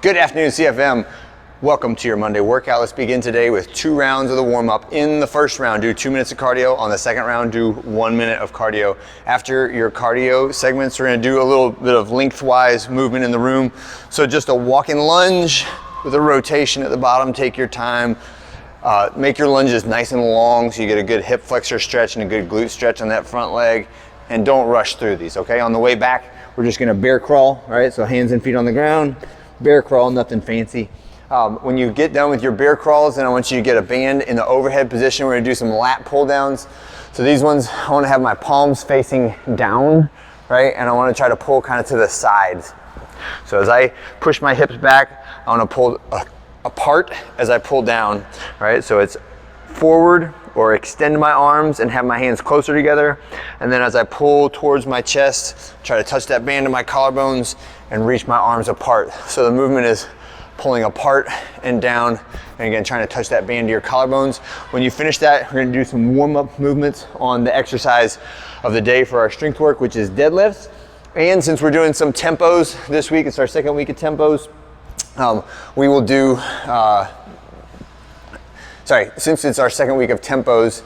Good afternoon, CFM. Welcome to your Monday workout. Let's begin today with 2 rounds of the warm-up. In the first round, do 2 minutes of cardio. On the second round, do 1 minute of cardio. After your cardio segments, we're gonna do a little bit of lengthwise movement in the room. So just a walking lunge with a rotation at the bottom. Take your time. Make your lunges nice and long so you get a good hip flexor stretch and a good glute stretch on that front leg. And don't rush through these, okay? On the way back, we're just gonna bear crawl, right? So hands and feet on the ground, bear crawl, nothing fancy. When you get done with your bear crawls, then I want you to get a band in the overhead position. We're gonna do some lat pull downs. So these ones, I wanna have my palms facing down, right? And I wanna try to pull kind of to the sides. So as I push my hips back, I wanna pull apart as I pull down, right? So it's forward or extend my arms and have my hands closer together. And then as I pull towards my chest, try to touch that band to my collarbones and reach my arms apart. So the movement is pulling apart and down, and again, trying to touch that band to your collarbones. When you finish that, we're gonna do some warm-up movements on the exercise of the day for our strength work, which is deadlifts. And since we're doing some tempos this week, it's our second week of tempos, we will do, since it's our second week of tempos,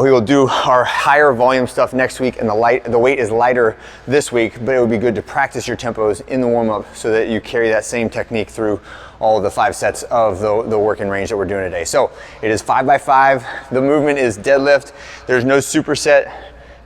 we will do our higher volume stuff next week, and the weight is lighter this week, but it would be good to practice your tempos in the warm-up so that you carry that same technique through all of the 5 sets of the working range that we're doing today. So it is 5 by 5. The movement is deadlift. There's no superset.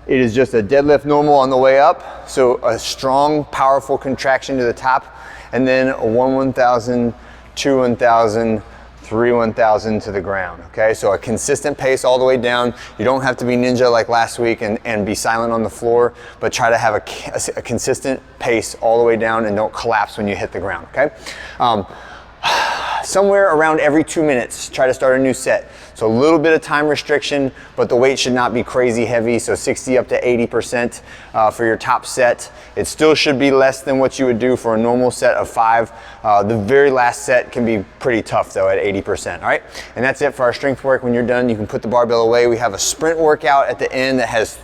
It is just a deadlift normal on the way up. So a strong, powerful contraction to the top, and then a 1,000, 2 1,000, 3 1,000 to the ground, okay? So a consistent pace all the way down. You don't have to be ninja like last week and be silent on the floor, but try to have a consistent pace all the way down and don't collapse when you hit the ground, okay? Somewhere around every 2 minutes, try to start a new set. So a little bit of time restriction, but the weight should not be crazy heavy, so 60 up to 80% for your top set. It still should be less than what you would do for a normal set of 5. The very last set can be pretty tough though at 80%, all right? And that's it for our strength work. When you're done, you can put the barbell away. We have a sprint workout at the end that has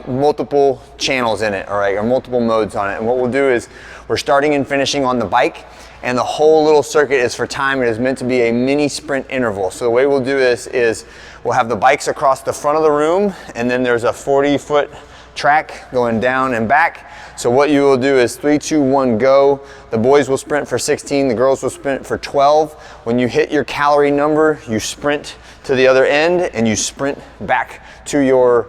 multiple channels in it, all right, or multiple modes on it. And what we'll do is we're starting and finishing on the bike, and the whole little circuit is for time. It is meant to be a mini sprint interval. So the way we'll do this is we'll have the bikes across the front of the room, and then there's a 40-foot track going down and back. So what you will do is 3, 2, 1, go. The boys will sprint for 16, the girls will sprint for 12. When you hit your calorie number, you sprint to the other end and you sprint back to your,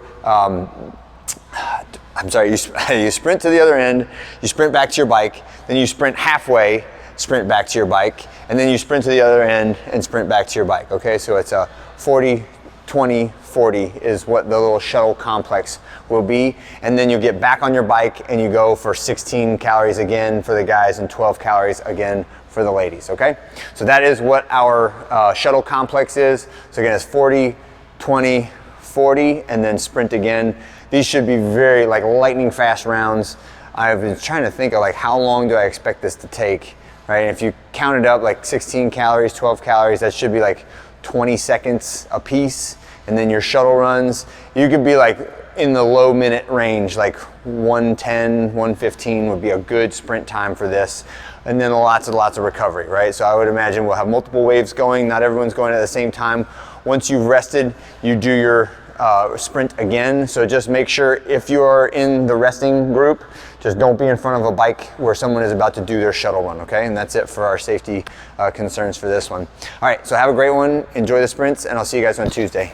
you sprint to the other end, you sprint back to your bike, then you sprint halfway, sprint back to your bike, and then you sprint to the other end and sprint back to your bike, okay? So it's a 40, 20, 40 is what the little shuttle complex will be. And then you get back on your bike and you go for 16 calories again for the guys and 12 calories again for the ladies, okay? So that is what our shuttle complex is. So again, it's 40, 20, 40, and then sprint again. These should be very like lightning fast rounds. I've been trying to think of like how long do I expect this to take, right? And if you count it up like 16 calories, 12 calories, that should be like 20 seconds a piece. And then your shuttle runs, you could be like in the low minute range, like 110, 115 would be a good sprint time for this. And then lots and lots of recovery, right? So I would imagine we'll have multiple waves going. Not everyone's going at the same time. Once you've rested, you do your sprint again. So just make sure if you are in the resting group, just don't be in front of a bike where someone is about to do their shuttle run, okay? And that's it for our safety concerns for this one. All right, so have a great one. Enjoy the sprints, and I'll see you guys on Tuesday.